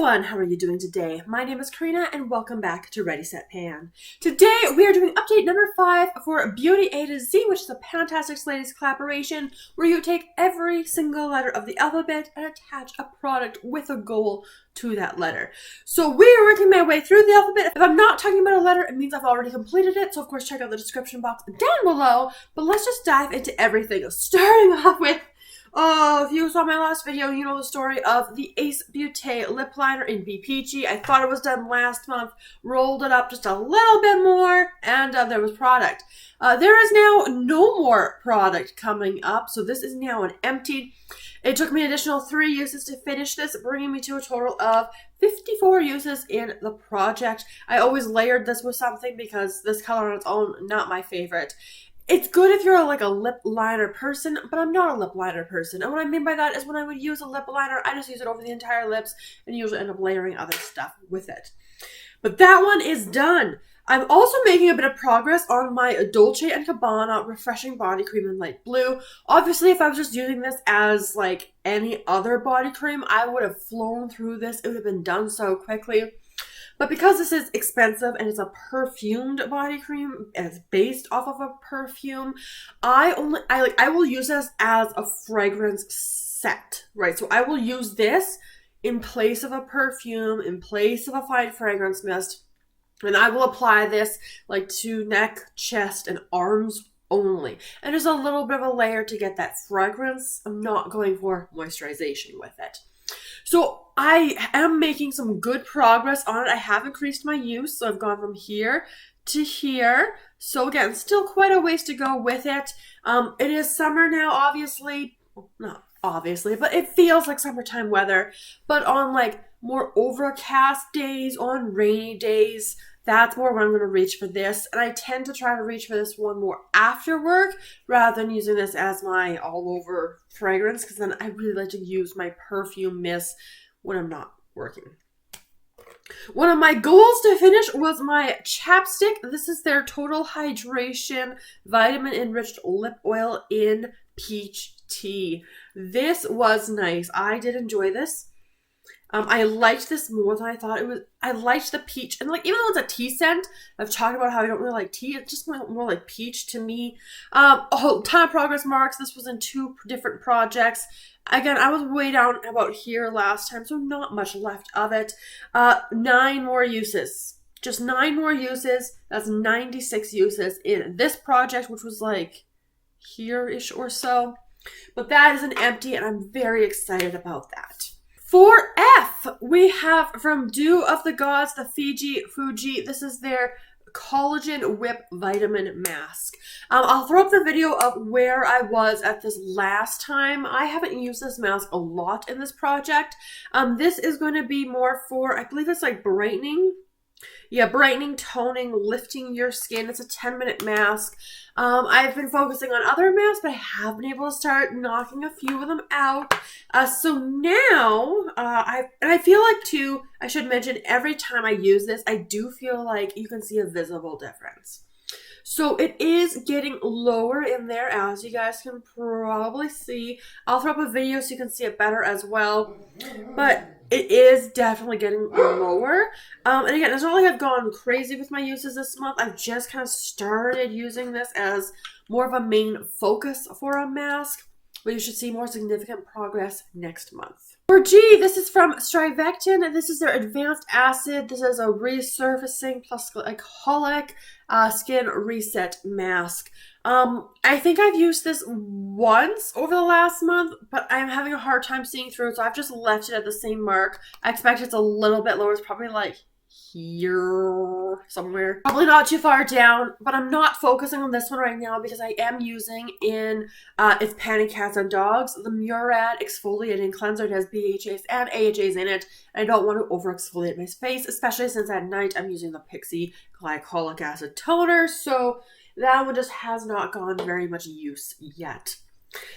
everyone, how are you doing today? My name is Karina and welcome back to Ready Set Pan. Today we are doing update number 5 for Beauty A to Z, which is a fantastic ladies collaboration where you take every single letter of the alphabet and attach a product with a goal to that letter. So we are working my way through the alphabet. If I'm not talking about a letter, it means I've already completed it. So of course check out the description box down below. But let's just dive into everything. Starting off with, if you saw my last video, you know the story of the Ace Beaute Lip Liner in Peachy. I thought it was done last month, rolled it up just a little bit more, and there was product. There is now no more product coming up, so this is now an empty. It took me an additional 3 uses to finish this, bringing me to a total of 54 uses in the project. I always layered this with something because this color on its own, not my favorite. It's good if you're like a lip liner person, but I'm not a lip liner person. And what I mean by that is when I would use a lip liner, I just use it over the entire lips and usually end up layering other stuff with it. But that one is done. I'm also making a bit of progress on my Dolce & Gabbana Refreshing Body Cream in light blue. Obviously, if I was just using this as like any other body cream, I would have flown through this. It would have been done so quickly. But because this is expensive and it's a perfumed body cream and it's based off of a perfume, I will use this as a fragrance set, right? So I will use this in place of a perfume, in place of a fine fragrance mist, and I will apply this like to neck, chest, and arms only. And just a little bit of a layer to get that fragrance. I'm not going for moisturization with it. So I am making some good progress on it. I have increased my use, so I've gone from here to here. So again, still quite a ways to go with it. It is summer now, obviously. Well, not obviously, but it feels like summertime weather. But on like more overcast days, on rainy days, that's more when I'm going to reach for this. And I tend to try to reach for this one more after work rather than using this as my all-over fragrance, because then I really like to use my perfume mist when I'm not working. One of my goals to finish was my chapstick. This is their Total Hydration Vitamin Enriched Lip Oil in Peach Tea. This was nice. I did enjoy this. I liked this more than I thought it was. I liked the peach, and like even though it's a tea scent, I've talked about how I don't really like tea. It's just more like peach to me. A whole ton of progress marks. This was in 2 different projects. Again, I was way down about here last time, so not much left of it. 9 more uses. Just 9 more uses. That's 96 uses in this project, which was like here-ish or so. But that is an empty, and I'm very excited about that. For F, we have from Dew of the Gods, the Fijifjui. This is their Collagen Whip Vitamin Mask. I'll throw up the video of where I was at this last time. I haven't used this mask a lot in this project. This is going to be more for, I believe it's like brightening. Yeah, brightening, toning, lifting your skin. It's a 10-minute mask. I've been focusing on other masks, but I have been able to start knocking a few of them out. So now, I feel like too, I should mention every time I use this, I do feel like you can see a visible difference. So it is getting lower in there, as you guys can probably see. I'll throw up a video so you can see it better as well. But it is definitely getting lower. And again, it's not like I've gone crazy with my uses this month. I've just kind of started using this as more of a main focus for a mask. But you should see more significant progress next month. For G, this is from StriVectin, and this is their Advanced Acid. This is a resurfacing plus glycolic skin reset mask. I think I've used this once over the last month, but I'm having a hard time seeing through it, so I've just left it at the same mark. I expect it's a little bit lower. It's probably like here somewhere. Probably not too far down, but I'm not focusing on this one right now because I am using in It's Panty Cats and Dogs, the Murad Exfoliating Cleanser. It has BHAs and AHAs in it, and I don't want to over exfoliate my face, especially since at night I'm using the Peachy Glycolic Acid Toner, so that one just has not gone very much use yet.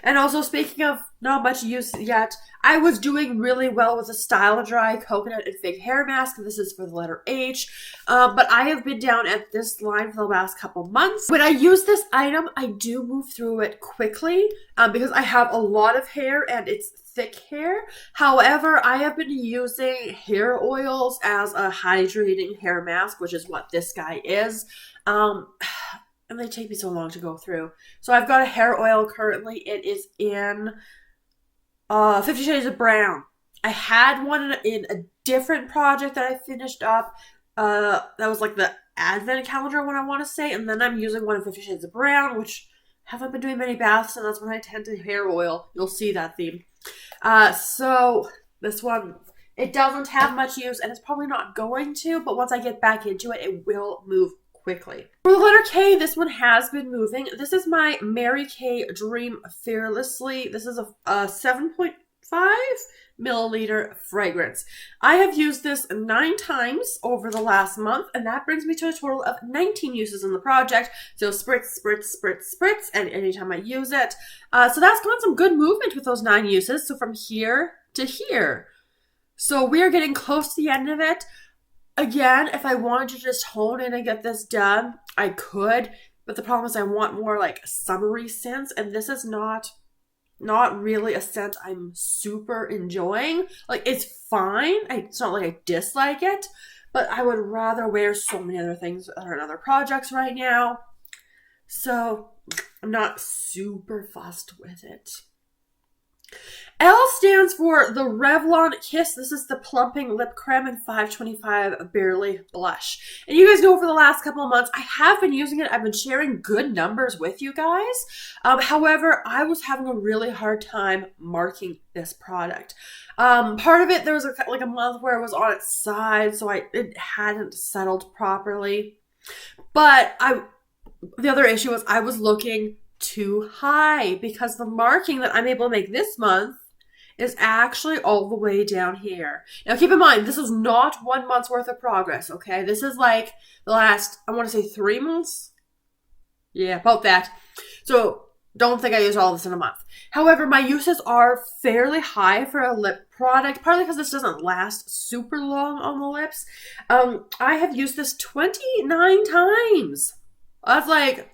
And also, speaking of not much use yet, I was doing really well with the Styledry Coconut and Fig Hair Mask. This is for the letter H. But I have been down at this line for the last couple months. When I use this item, I do move through it quickly because I have a lot of hair and it's thick hair. However, I have been using hair oils as a hydrating hair mask, which is what this guy is. And they take me so long to go through. So I've got a hair oil currently. It is in 50 Shades of Brown. I had one in a different project that I finished up. That was like the advent calendar one, I want to say. And then I'm using one in 50 Shades of Brown, which haven't been doing many baths, and that's when I tend to hair oil. You'll see that theme. So this one, it doesn't have much use, and it's probably not going to, but once I get back into it, it will move quickly. For the letter K, this one has been moving. This is my Mary Kay Dream Fearlessly. This is a 7.5 milliliter fragrance. I have used this 9 times over the last month, and that brings me to a total of 19 uses in the project. So spritz, spritz, spritz, spritz, and anytime I use it. So that's got some good movement with those 9 uses. So from here to here. So we are getting close to the end of it. Again, if I wanted to just hone in and get this done, I could. But the problem is I want more like summery scents, and this is not really a scent I'm super enjoying. Like, it's fine. It's not like I dislike it, but I would rather wear so many other things that are in other projects right now. So I'm not super fussed with it. L stands for the Revlon Kiss. This is the Plumping Lip Crème in 525 Barely Blush. And you guys know for the last couple of months, I have been using it. I've been sharing good numbers with you guys. However, I was having a really hard time marking this product. Part of it, there was like a month where it was on its side, so it hadn't settled properly. But the other issue was I was looking too high, because the marking that I'm able to make this month is actually all the way down here. Now keep in mind, this is not 1 month's worth of progress, okay? This is like the last, I want to say 3 months. Yeah, about that. So don't think I used all of this in a month. However, my uses are fairly high for a lip product, partly because this doesn't last super long on the lips. I have used this 29 times. That's like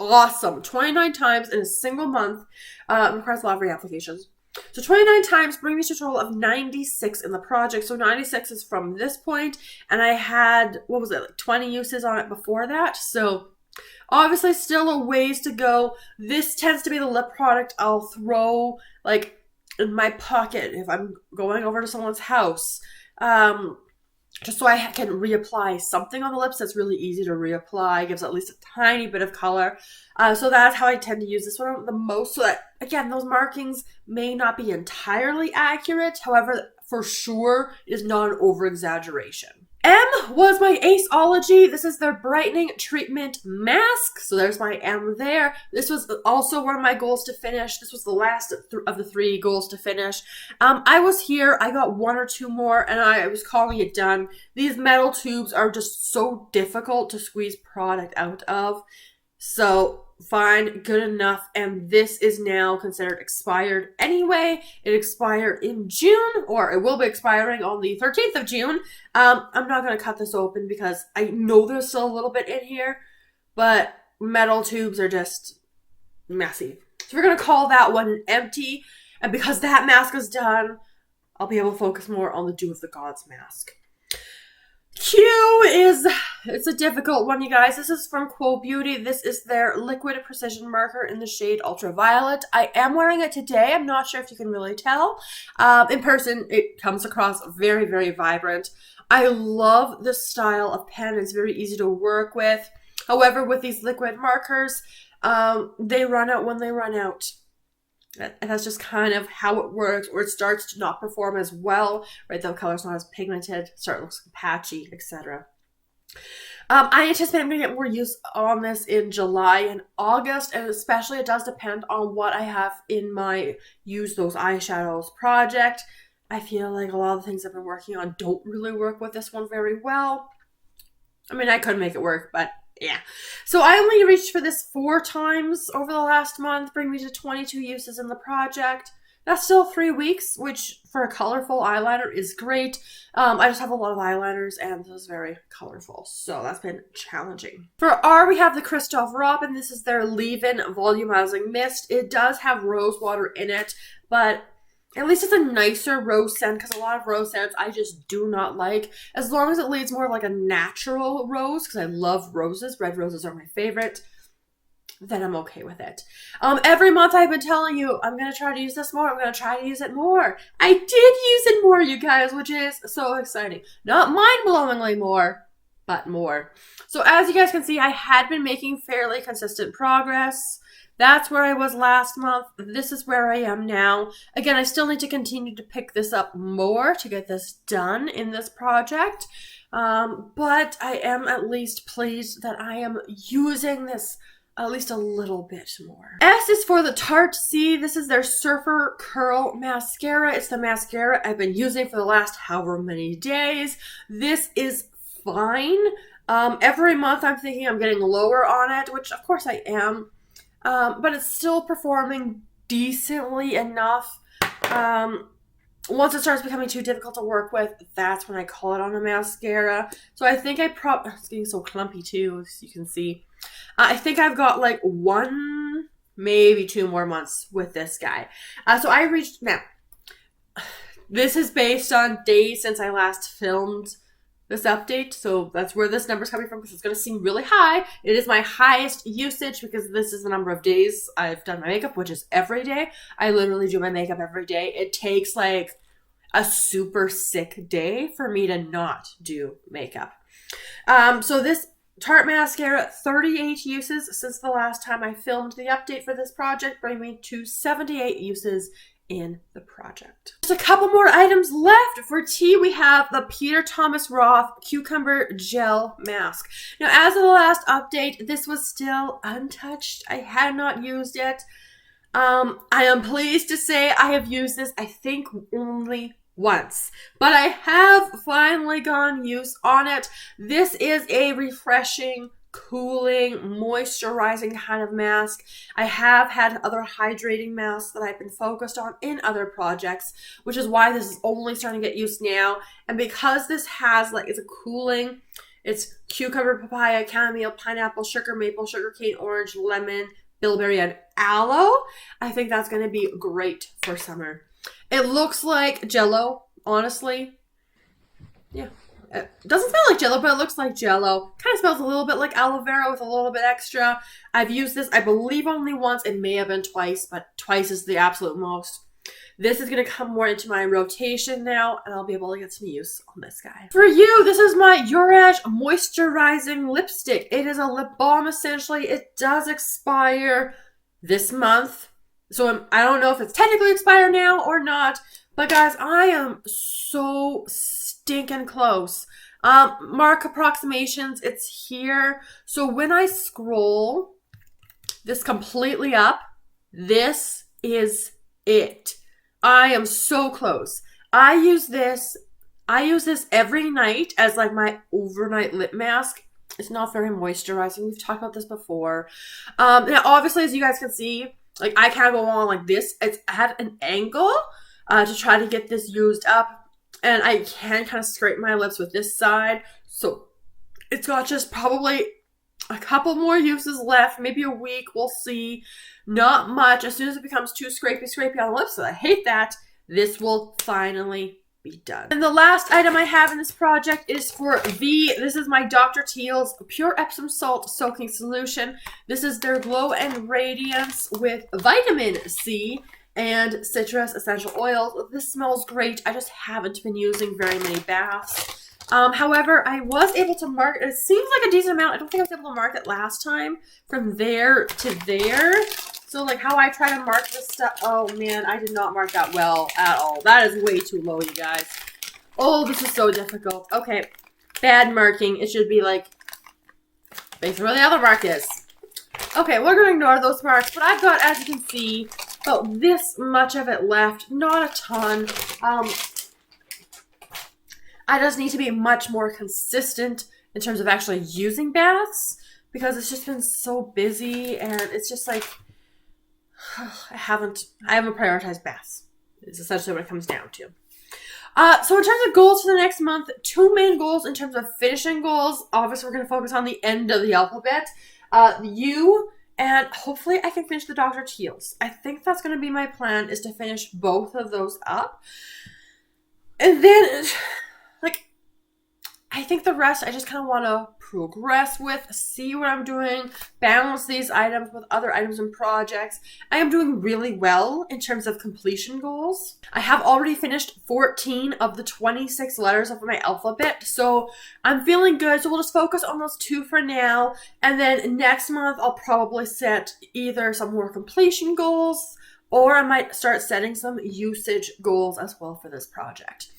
awesome. 29 times in a single month. Requires a lot of reapplications. So 29 times bring me to a total of 96 in the project. So 96 is from this point, and I had, what was it, like 20 uses on it before that. So obviously still a ways to go. This tends to be the lip product I'll throw like in my pocket if I'm going over to someone's house. Just so I can reapply something on the lips that's really easy to reapply, gives at least a tiny bit of color. So that's how I tend to use this one the most. So that, again, those markings may not be entirely accurate. However, for sure, it is not an over-exaggeration. M was my Aceology. This is their Brightening Treatment Mask. So there's my M there. This was also one of my goals to finish. This was the last of the 3 goals to finish. I was here. I got 1 or 2 more, and I was calling it done. These metal tubes are just so difficult to squeeze product out of. So fine, good enough, and this is now considered expired anyway. It expired in June, or it will be expiring on the 13th of June. I'm not going to cut this open because I know there's still a little bit in here, but metal tubes are just messy. So we're going to call that one empty, and because that mask is done, I'll be able to focus more on the Dew of the Gods mask. Q it's a difficult one, you guys. This is from Quo Beauty. This is their liquid precision marker in the shade Ultraviolet. I am wearing it today. I'm not sure if you can really tell. In person, it comes across very, very vibrant. I love this style of pen. It's very easy to work with. However, with these liquid markers, they run out when they run out. And that's just kind of how it works, or it starts to not perform as well, right? The color's not as pigmented, looks patchy, etc. I anticipate I'm going to get more use on this in July and August, and especially it does depend on what I have in my Use Those Eyeshadows project. I feel like a lot of the things I've been working on don't really work with this one very well. I mean, I could make it work, but yeah. So I only reached for this 4 times over the last month, bring me to 22 uses in the project. That's still 3 weeks, which for a colorful eyeliner is great. I just have a lot of eyeliners, and this is very colorful, so that's been challenging. For R, we have the Christophe Robin. This is their Leave-In Volumizing Mist. It does have rose water in it, but At least it's a nicer rose scent, because a lot of rose scents I just do not like. As long as it leaves more like a natural rose, because I love roses. Red roses are my favorite. Then I'm okay with it. Every month I've been telling you, I'm going to try to use this more. I'm going to try to use it more. I did use it more, you guys, which is so exciting. Not mind-blowingly more, but more. So as you guys can see, I had been making fairly consistent progress. That's where I was last month. This is where I am now. Again, I still need to continue to pick this up more to get this done in this project. But I am at least pleased that I am using this at least a little bit more. S is for the Tarte C. This is their Surfer Curl Mascara. It's the mascara I've been using for the last however many days. This is fine. Every month I'm thinking I'm getting lower on it, which of course I am. But it's still performing decently enough. Once it starts becoming too difficult to work with, that's when I call it on a mascara. So I think it's getting so clumpy too, as you can see. I think I've got like 1, maybe 2 more months with this guy. So I reached, now, this is based on days since I last filmed this update. So that's where this number's coming from, because it's going to seem really high. It is my highest usage because this is the number of days I've done my makeup, which is every day. I literally do my makeup every day. It takes like a super sick day for me to not do makeup. So this Tarte Mascara, 38 uses since the last time I filmed the update for this project, bringing me to 78 uses in the project. Just a couple more items left. For tea, we have the Peter Thomas Roth Cucumber Gel Mask. Now, as of the last update, this was still untouched. I had not used it. I am pleased to say I have used this, I think, only once, but I have finally gotten use on it. This is a refreshing, cooling, moisturizing kind of mask. I have had other hydrating masks that I've been focused on in other projects, which is why this is only starting to get used now. And because this has it's a cooling, it's cucumber, papaya, chamomile, pineapple, sugar, maple, sugarcane, orange, lemon, bilberry, and aloe, I think that's going to be great for summer. It looks like Jell-O, honestly. Yeah. It doesn't smell like Jell-O, but it looks like Jell-O. Kind of smells a little bit like aloe vera with a little bit extra. I've used this, I believe, only once. It may have been twice, but twice is the absolute most. This is going to come more into my rotation now, and I'll be able to get some use on this guy. For you, this is my Uriage Moisturizing Lipstick. It is a lip balm, essentially. It does expire this month. So I don't know if it's technically expired now or not, but guys, I am so stinking close. Mark approximations, it's here. So when I scroll this completely up, this is it. I am so close. I use this every night as like my overnight lip mask. It's not very moisturizing. We've talked about this before. Now, obviously, as you guys can see, like I can't go on like this. It's at an angle to try to get this used up. And I can kind of scrape my lips with this side. So it's got just probably a couple more uses left. Maybe a week. We'll see. Not much. As soon as it becomes too scrapey on the lips, so I hate that, this will finally be done. And the last item I have in this project is for V. This is my Dr. Teal's Pure Epsom Salt Soaking Solution. This is their Glow and Radiance with vitamin C and citrus essential oils. This smells great. I just haven't been using very many baths. However, I was able to mark it. It seems like a decent amount. I don't think I was able to mark it last time from there to there. So like how I try to mark this stuff. Oh man, I did not mark that well at all. That is way too low, you guys. Oh, this is so difficult. Okay, bad marking. It should be like basically where the other mark is. Okay, we're going to ignore those marks. But I've got, as you can see, about this much of it left. Not a ton. I just need to be much more consistent in terms of actually using baths because it's just been so busy and it's just like I haven't prioritized baths. It's essentially what it comes down to. So in terms of goals for the next month, 2 main goals in terms of finishing goals. Obviously, we're going to focus on the end of the alphabet. U And hopefully I can finish the Dr. Teals. I think that's going to be my plan, is to finish both of those up. And then, like, I think the rest I just kind of want to progress with, see what I'm doing, balance these items with other items and projects. I am doing really well in terms of completion goals. I have already finished 14 of the 26 letters of my alphabet, so I'm feeling good. So we'll just focus on those 2 for now, and then next month I'll probably set either some more completion goals, or I might start setting some usage goals as well for this project.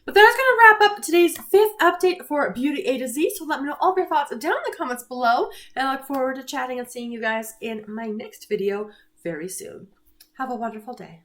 But that's going to wrap up today's 5th update for Beauty A to Z. So let me know all of your thoughts down in the comments below. And I look forward to chatting and seeing you guys in my next video very soon. Have a wonderful day.